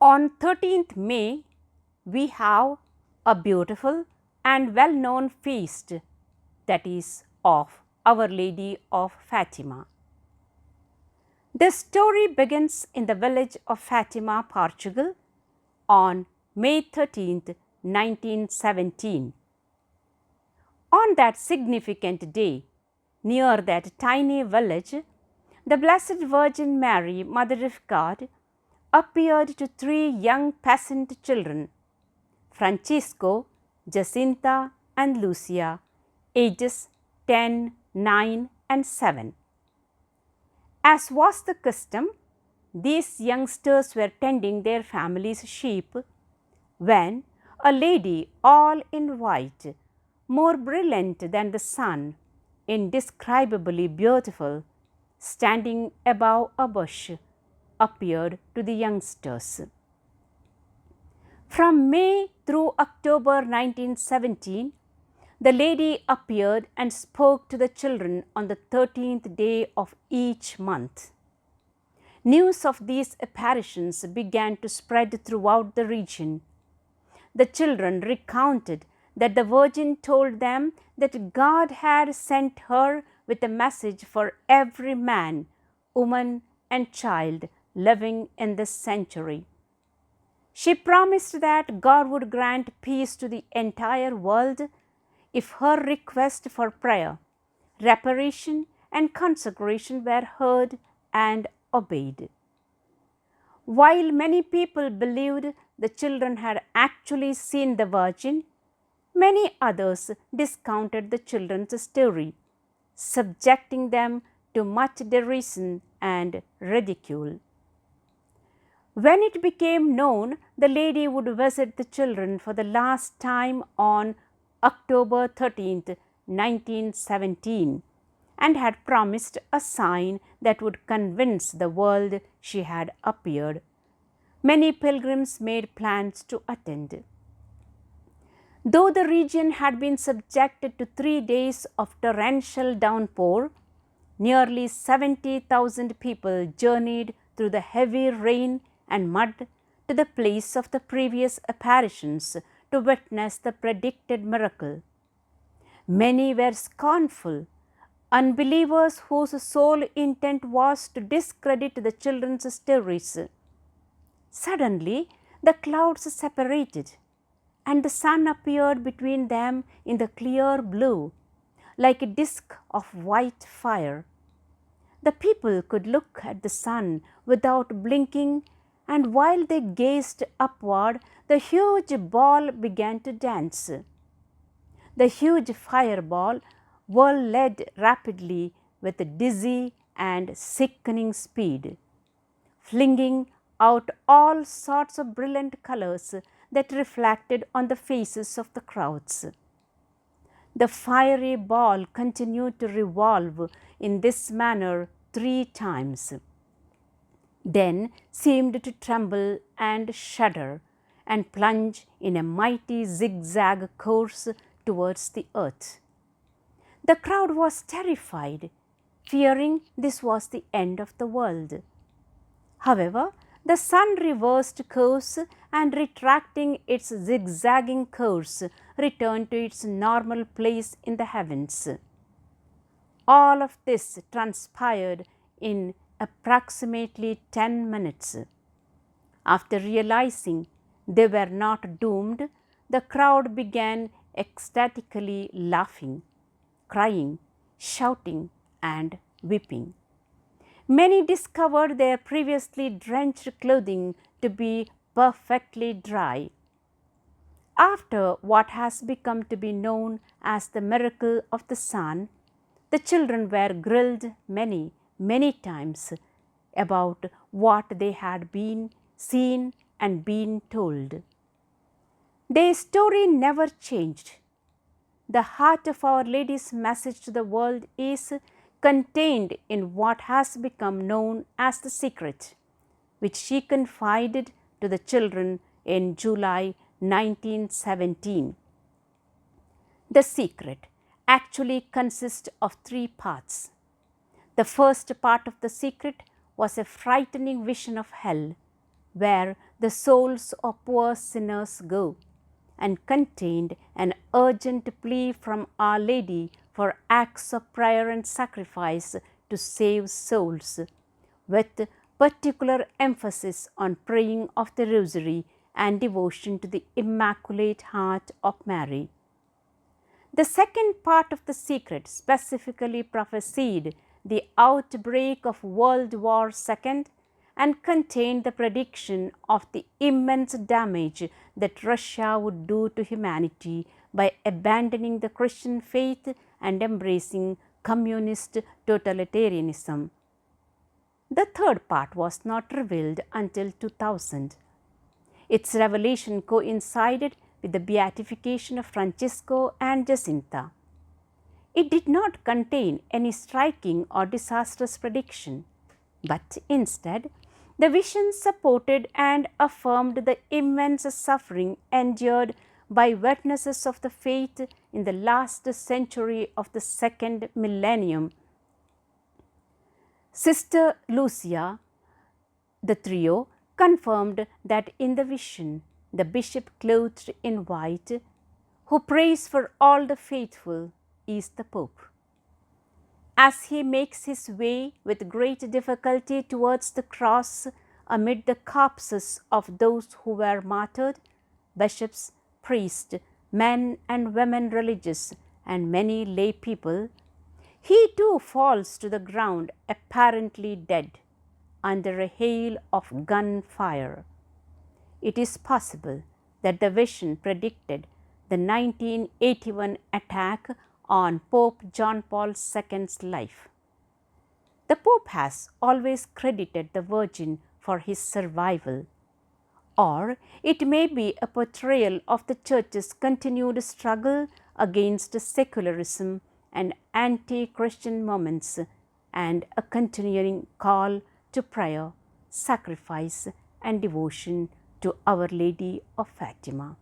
On 13th May, we have a beautiful and well-known feast, that is of Our Lady of Fatima. The story begins in the village of Fatima, Portugal, on May 13th, 1917. On that significant day, near that tiny village, the Blessed Virgin Mary, Mother of God, appeared to three young peasant children, Francisco, Jacinta, and Lucia, ages 10, 9, and 7. As was the custom, these youngsters were tending their family's sheep when a lady, all in white, more brilliant than the sun, indescribably beautiful, standing above a bush, appeared to the youngsters. From May through October 1917, the lady appeared and spoke to the children on the 13th day of each month. News of these apparitions began to spread throughout the region. The children recounted that the Virgin told them that God had sent her with a message for every man, woman, and child living in this century. She promised that God would grant peace to the entire world if her request for prayer, reparation, and consecration were heard and obeyed. While many people believed the children had actually seen the Virgin, many others discounted the children's story, subjecting them to much derision and ridicule. When it became known the lady would visit the children for the last time on October 13th, 1917, and had promised a sign that would convince the world she had appeared, many pilgrims made plans to attend. Though the region had been subjected to 3 days of torrential downpour, nearly 70,000 people journeyed through the heavy rain and mud to the place of the previous apparitions to witness the predicted miracle. Many were scornful, unbelievers whose sole intent was to discredit the children's stories. Suddenly, the clouds separated, and the sun appeared between them in the clear blue, like a disk of white fire. The people could look at the sun without blinking, and while they gazed upward, the huge ball began to dance. The huge fireball whirled rapidly with dizzy and sickening speed, flinging out all sorts of brilliant colors that reflected on the faces of the crowds. The fiery ball continued to revolve in this manner 3 times, then seemed to tremble and shudder and plunge in a mighty zigzag course towards the earth. The crowd was terrified, fearing this was the end of the world. However, the sun reversed course and, retracting its zigzagging course, returned to its normal place in the heavens. All of this transpired in approximately 10 minutes. After realizing they were not doomed, the crowd began ecstatically laughing, crying, shouting, and weeping. Many discovered their previously drenched clothing to be perfectly dry. After what has become to be known as the miracle of the sun, the children were grilled many times about what they had seen and been told. Their story never changed. The heart of Our Lady's message to the world is contained in what has become known as the secret, which she confided to the children in July 1917. The secret actually consists of 3 parts. The first part of the secret was a frightening vision of hell, where the souls of poor sinners go, and contained an urgent plea from Our Lady for acts of prayer and sacrifice to save souls, with particular emphasis on praying of the Rosary and devotion to the Immaculate Heart of Mary. The second part of the secret specifically prophesied the outbreak of World War II and contained the prediction of the immense damage that Russia would do to humanity by abandoning the Christian faith and embracing communist totalitarianism. The third part was not revealed until 2000. Its revelation coincided with the beatification of Francisco and Jacinta. It did not contain any striking or disastrous prediction, but instead, the vision supported and affirmed the immense suffering endured by witnesses of the faith in the last century of the second millennium. Sister Lucia, the trio, confirmed that in the vision, the bishop clothed in white, who prays for all the faithful, is the Pope. As he makes his way with great difficulty towards the cross amid the corpses of those who were martyred, bishops, priests, men and women religious, and many lay people, he too falls to the ground apparently dead under a hail of gunfire. It is possible that the vision predicted the 1981 attack on Pope John Paul II's life. The Pope has always credited the Virgin for his survival, or it may be a portrayal of the Church's continued struggle against secularism and anti-Christian movements and a continuing call to prayer, sacrifice and devotion to Our Lady of Fatima.